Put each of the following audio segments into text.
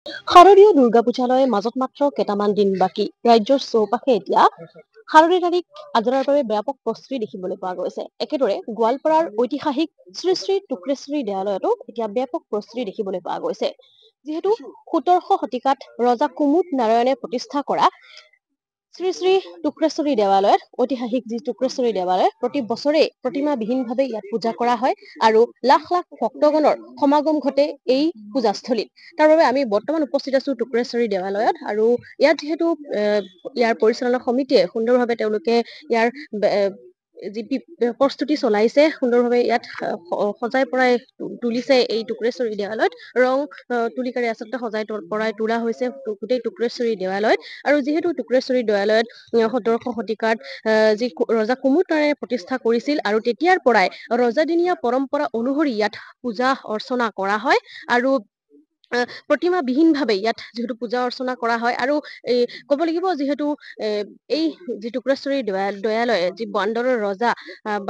শাৰদীয় দুৰ্গা পূজালৈ মাজত মাত্ৰ কেইটামান দিন বাকী। ৰাজ্যৰ চৌপাশে এতিয়া শাৰদীৰ তাৰিখ আদৰাৰ বাবে ব্যাপক প্ৰস্তুতি দেখিবলৈ পোৱা গৈছে। একেদৰে গোৱালপাৰাৰ ঐতিহাসিক শ্ৰী শ্ৰী টুক্ৰেশ্বৰী দেৱালয়তো এতিয়া ব্যাপক প্ৰস্তুতি দেখিবলৈ পোৱা গৈছে। যিহেতু ১৭শ শতিকাত ৰজা কুমুদ নাৰায়ণে প্ৰতিষ্ঠা কৰা শ্ৰী শ্ৰী টুক্ৰেশ্বৰী দেৱালয়ত ঐতিহাসিক যি টুক্ৰেশ্বৰী দেৱালয় প্ৰতি বছৰে প্ৰতিমাবিহীনভাৱে ইয়াত পূজা কৰা হয় আৰু লাখ লাখ ভক্তগণৰ সমাগম ঘটে এই পূজাস্থলীত। তাৰ বাবে আমি বৰ্তমান উপস্থিত আছো টুক্ৰেশ্বৰী দেৱালয়ত আৰু ইয়াত যিহেতু ইয়াৰ পৰিচালনা সমিতিয়ে সুন্দৰভাৱে তেওঁলোকে ইয়াৰ যি প্ৰস্তুতি চলাইছে সুন্দৰভাৱে ইয়াত সজাই পৰাই তুলিছে এই টুক্ৰেশ্বৰী দেৱালয়ত ৰং তুলিকাৰী আচলতে সজাই পৰাই তোলা হৈছে গোটেই টুক্ৰেশ্বৰী দেৱালয়ত আৰু যিহেতু টুক্ৰেশ্বৰী দেৱালয়ত ১৭শ শতিকাত যি ৰজা কুমুদ নাৰায়ণে প্ৰতিষ্ঠা কৰিছিল আৰু তেতিয়াৰ পৰাই ৰজাদিনীয়া পৰম্পৰা অনুসৰি ইয়াত পূজা অৰ্চনা কৰা হয় আৰু প্ৰতিমাবিহীনভাৱে ইয়াত যিহেতু পূজা অৰ্চনা কৰা হয় আৰু ক'ব লাগিব যিহেতু এই যি টুক্ৰেশ্বৰী দেৱালয় যি বান্দৰৰ ৰজা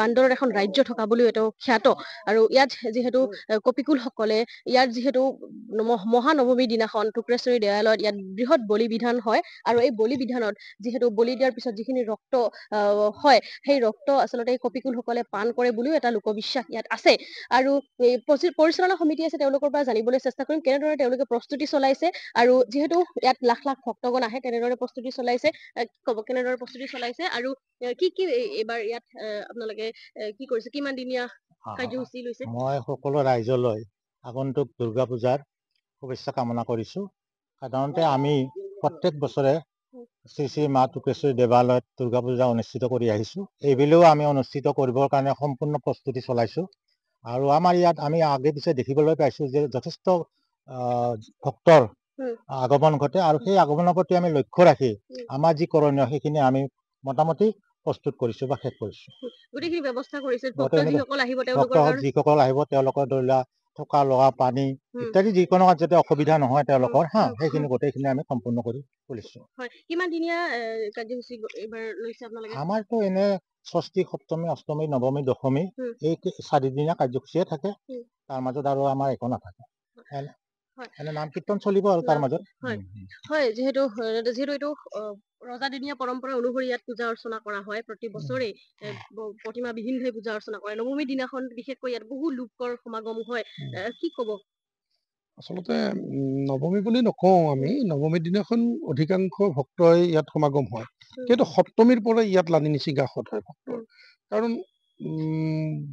বান্দৰৰ এখন ৰাজ্য থকা বুলিও এইটো খ্যাত আৰু ইয়াত যিহেতু কপিকুলসকলে ইয়াত যিহেতু মহানৱমীৰ দিনাখন টুক্ৰেশ্বৰী দেৱালয়ত ইয়াত বৃহৎ বলি বিধান হয় আৰু এই বলি বিধানত যিহেতু বলি দিয়াৰ পিছত যিখিনি ৰক্ত হয় সেই ৰক্ত আচলতে এই কপিকুলসকলে পান কৰে বুলিও এটা লোকবিশ্বাস ইয়াত আছে আৰু এই পৰিচালনা সমিতি আছে তেওঁলোকৰ পৰা জানিবলৈ চেষ্টা কৰিম কেনেদৰে তেওঁলোকে প্ৰস্তুতি চলাইছে আৰু যিহেতু ইয়াত লাখ লাখ ভক্তগণ আহে তেনেদৰে প্ৰস্তুতি চলাইছে ক'ব কেনেদৰে প্ৰস্তুতি চলাইছে আৰু কি এইবাৰ ইয়াত আপোনালোকে কি কৰিছে কিমান দিনীয়া কাৰ্যসূচী লৈছে? মই সকলো ৰাইজলৈ আগন্তুক দুৰ্গা পূজাৰ শুভেচ্ছা কামনা কৰিছো। সাধাৰণতে আমি প্ৰত্যেক বছৰে শ্ৰী শ্ৰী মা টুক্ৰেশ্বৰী দেৱালয়ত দুৰ্গা পূজা অনুষ্ঠিত কৰি আহিছো। এইবেলিও আমি অনুষ্ঠিত কৰিবৰ কাৰণে সম্পূৰ্ণ প্ৰস্তুতি চলাইছো আৰু আমাৰ ইয়াত আমি আগে পিছে দেখিবলৈ পাইছো যে যথেষ্ট ভক্তৰ আগমন ঘটে আৰু সেই আগমনৰ প্ৰতি আমি লক্ষ্য ৰাখি আমাৰ যি কৰণীয় সেইখিনি আমি মোটামুটি প্ৰস্তুত কৰিছো বা শেষ কৰিছো। গোটেইখিনি ব্যৱস্থা কৰিছে যিসকল আহিব তেওঁলোকৰ ধৰি লোৱা থকা লোৱা পানী ইত্যাদি যিকোনো যাতে অসুবিধা নহয় তেওঁলোকৰ সেইখিনি গোটেইখিনি আমি সম্পূৰ্ণ কৰি তুলিছো। কিমান দিনীয়া কাৰ্যসূচী এইবাৰ লৈছে আপোনালোকে? আমাৰতো এনে ষষ্ঠী সপ্তমী অষ্টমী নৱমী দশমী এই ৪ দিনীয়া কাৰ্যসূচীয়ে থাকে। তাৰ মাজত আৰু আমাৰ একো নাথাকে। এনে নাম কীৰ্তন চলিব আৰু তাৰ মাজত হয় যিহেতু এইটো ৰজাদিনীয়া পৰম্পৰা অনুসৰি ইয়াত পূজা অৰ্চনা কৰা হয় প্ৰতি বছৰেই প্ৰতিমাবিহীনভাৱে পূজা অৰ্চনা কৰে। নৱমীৰ দিনাখন বিশেষকৈ ইয়াত বহু লোকৰ সমাগম হয় কি ক'ব? আচলতে নৱমী বুলি নকওঁ আমি নৱমীৰ দিনাখন অধিকাংশ ভক্তই ইয়াত সমাগম হয় কিন্তু সপ্তমীৰ পৰা ইয়াত লানি নিচিগা হয় ভক্তৰ কাৰণ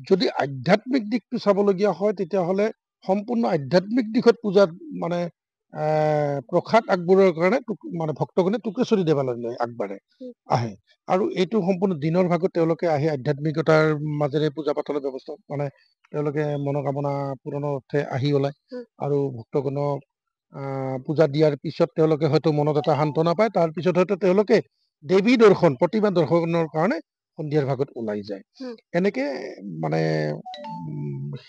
যদি আধ্যাত্মিক দিশটো চাবলগীয়া হয় তেতিয়াহ'লে সম্পূৰ্ণ আধ্যাত্মিক দিশত পূজাত মানে প্ৰসাদ আগবঢ়োৱাৰ কাৰণে মানে ভক্তগণে টুক্ৰেশ্বৰী দেৱালয়লৈ আগবাঢ়ে আহে আৰু এইটো সম্পূৰ্ণ দিনৰ ভাগত তেওঁলোকে আহি আধ্যাত্মিকতাৰ মাজেৰে পূজা পাতলৰ ব্যৱস্থা মানে তেওঁলোকে মনোকামনা পূৰণৰ অৰ্থে আহি ওলায় আৰু ভক্তগণক পূজা দিয়াৰ পিছত তেওঁলোকে হয়তো মনত এটা সান্তনা পায় তাৰ পিছত হয়তো তেওঁলোকে দেৱী দৰ্শন প্ৰতিমা দৰ্শনৰ কাৰণে সন্ধিয়াৰ ভাগত ওলাই যায় এনেকে মানে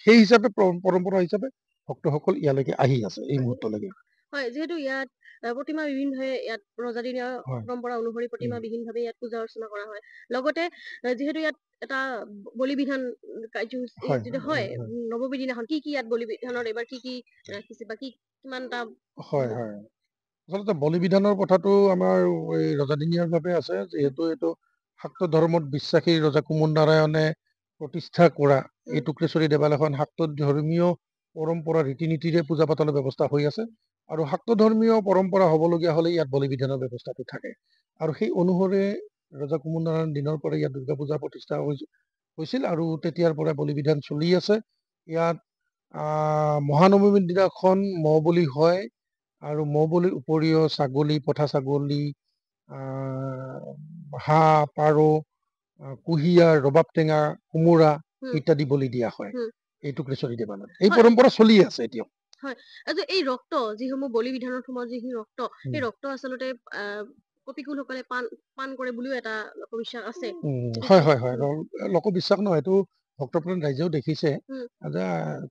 সেই হিচাপে পৰম্পৰা হিচাপে ভক্তসকল ইয়ালৈকে আহি আছে এই মুহূৰ্তলৈকে। হয় যিহেতু ইয়াত প্ৰতিমাবিহীনভাৱে ইয়াত ৰজাদিনীয়া পৰম্পৰা অনুসৰি প্ৰতিমাবিহীনভাৱে ইয়াত পূজা অৰ্চনা কৰা হয় লগতে যিহেতু ইয়াত এটা বলি বিধান কাৰ্যসূচী হয় নৱমীৰ দিনাখন কি ইয়াত বলি বিধানত এইবাৰ কি ৰাখিছে বা কিমানটা হয় আচলতে বলি বিধানৰ কথাটো আমাৰ এই ৰজাদিনীয়াৰ বাবে আছে যিহেতু এইটো শাক্ত ধৰ্মত বিশ্বাসী ৰজা কুমুদ নাৰায়ণে প্ৰতিষ্ঠা কৰা এই টুক্ৰেশ্বৰী দেৱালয়খন শাক্ত ধৰ্মীয় পৰম্পৰা ৰীতি নীতিৰে পূজা পাতলৰ ব্যৱস্থা হৈ আছে আৰু শাক্ত ধৰ্মীয় পৰম্পৰা হ'বলগীয়া হ'লে ইয়াত বলি বিধানৰ ব্যৱস্থাটো থাকে আৰু সেই অনুসৰি ৰজা কুমুদ নাৰায়ণ দিনৰ পৰা ইয়াত দুৰ্গা পূজা প্ৰতিষ্ঠা হৈছিল আৰু তেতিয়াৰ পৰা বলি বিধান চলি আছে। ইয়াত মহানৱমীৰ দিনাখন মৌ বলি হয় আৰু মৌ বলিৰ উপৰিও ছাগলী পঠা ছাগলী হাঁহ পাৰ কুঁহিয়াৰ ৰবাব টেঙা কোমোৰা ইত্যাদি বলি দিয়া হয় এই টুক্ৰেশ্বৰী দেৱালয়ত এই পৰম্পৰা চলি আছে এতিয়াও। হয় এই ৰক্ত যিসমূহ বলি বিধানৰ সময়ত যিখিনি ৰক্ত সেই ৰক্ত আচলতে কপিকুলসকলে পান কৰে বুলিও এটা লোকবিশ্বাস আছে। হয় লোকবিশ্বাস নহয় এইটো ভক্তপ্ৰাণ ৰাইজেও দেখিছে উম। যে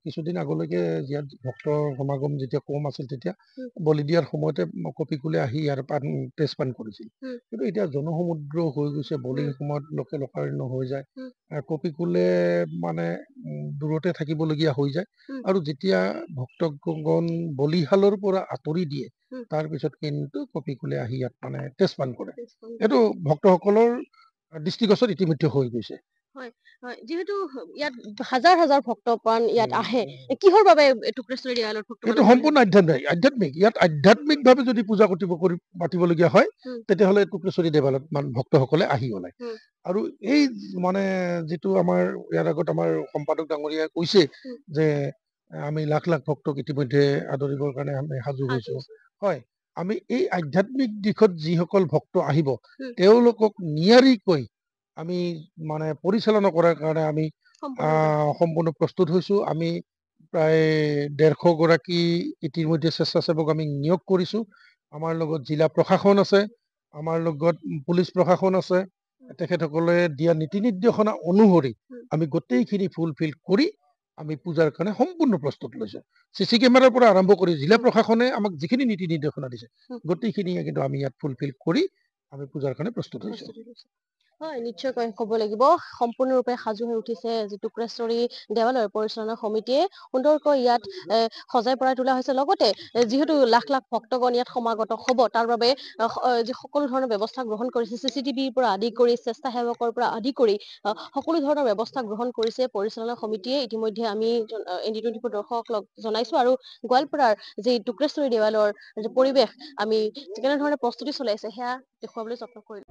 কিছুদিন আগলৈকে ইয়াত ভক্তৰ সমাগম যেতিয়া কম আছিল তেতিয়া উম। বলি দিয়াৰ সময়তে কপিকুলে আহি ইয়াৰ তেজপান কৰিছিল উম। কিন্তু এতিয়া জনসমুদ্ৰ হৈ গৈছে বলিৰ উম। সময়ত লোকে লোকাৰণ্য হৈ যায় উম। কপিকুলে মানে দূৰতে থাকিবলগীয়া হৈ যায় উম। আৰু যেতিয়া ভক্তগণ বলিহালৰ পৰা আঁতৰি দিয়ে উম। তাৰপিছত কিন্তু কপিকুলে আহি ইয়াত মানে তেজপান কৰে তেজপান এইটো ভক্তসকলৰ দৃষ্টিগোচৰ ইতিমধ্যে হৈ গৈছে হয় যিহেতু ইয়াত হাজাৰ হাজাৰ ভক্তপ্ৰাণ ইয়াত আহে কিহৰ বাবে টুক্ৰেশ্বৰী দেৱালয়ত ভক্ত এইটো সম্পূৰ্ণ আধ্যাত্মিক ইয়াত আধ্যাত্মিকভাৱে যদি পূজা পাতিবলগীয়া হয় উম। তেতিয়াহ'লে টুক্ৰেশ্বৰী দেৱালয়ত ভক্তসকলে আহি ওলায় উম। আৰু এই মানে যিটো আমাৰ ইয়াৰ আগত আমাৰ সম্পাদক ডাঙৰীয়াই কৈছে উম। যে আমি লাখ লাখ ভক্তক ইতিমধ্যে আদৰিবৰ কাৰণে আমি সাজু হৈছো হয় আমি এই আধ্যাত্মিক দিশত যিসকল ভক্ত আহিব উম। তেওঁলোকক নিয়াৰিকৈ আমি মানে পৰিচালনা কৰাৰ কাৰণে আমি সম্পূৰ্ণ প্ৰস্তুত হৈছো আমি প্ৰায় 150 গৰাকী ইতিমধ্যে স্বেচ্ছাসেৱক আমি নিয়োগ কৰিছো আমাৰ লগত জিলা প্ৰশাসন আছে আমাৰ লগত পুলিচ প্ৰশাসন আছে তেখেতসকলে দিয়া নীতি নিৰ্দেশনা অনুসৰি আমি গোটেইখিনি ফুলফিল কৰি আমি পূজাৰ কাৰণে সম্পূৰ্ণ প্ৰস্তুত লৈছো চিচি কেমেৰাৰ পৰা আৰম্ভ কৰি জিলা প্ৰশাসনে আমাক যিখিনি নীতি নিৰ্দেশনা দিছে গোটেইখিনি কিন্তু আমি ইয়াত ফুলফিল কৰি আমি পূজাৰ কাৰণে প্ৰস্তুত হৈছো হয় নিশ্চয়কৈ ক'ব লাগিব সম্পূৰ্ণৰূপে সাজু হৈ উঠিছে যি টুক্ৰেশ্বৰী দেৱালয়ৰ পৰিচালনা সমিতিয়ে সুন্দৰকৈ ইয়াত সজাই পৰাই তোলা হৈছে লগতে যিহেতু লাখ লাখ ভক্তগণ ইয়াত সমাগত হ'ব তাৰ বাবে যি সকলো ধৰণৰ ব্যৱস্থা গ্ৰহণ কৰিছে CCTVৰ পৰা আদি কৰি স্বেচ্ছাসেৱকৰ পৰা আদি কৰি সকলো ধৰণৰ ব্যৱস্থা গ্ৰহণ কৰিছে পৰিচালনা সমিতিয়ে ইতিমধ্যে আমি ND24 দৰ্শকক জনাইছো আৰু গোৱালপাৰাৰ যি টুক্ৰেশ্বৰী দেৱালয়ৰ যি পৰিৱেশ আমি কেনেধৰণে প্ৰস্তুতি চলাইছে সেয়া দেখুৱাবলৈ যত্ন কৰিলো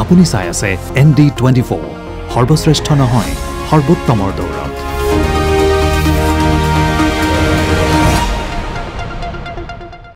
আপুনি চাই আছে ND24 সৰ্বশ্ৰেষ্ঠ নহয় সৰ্বোত্তমৰ দৌৰ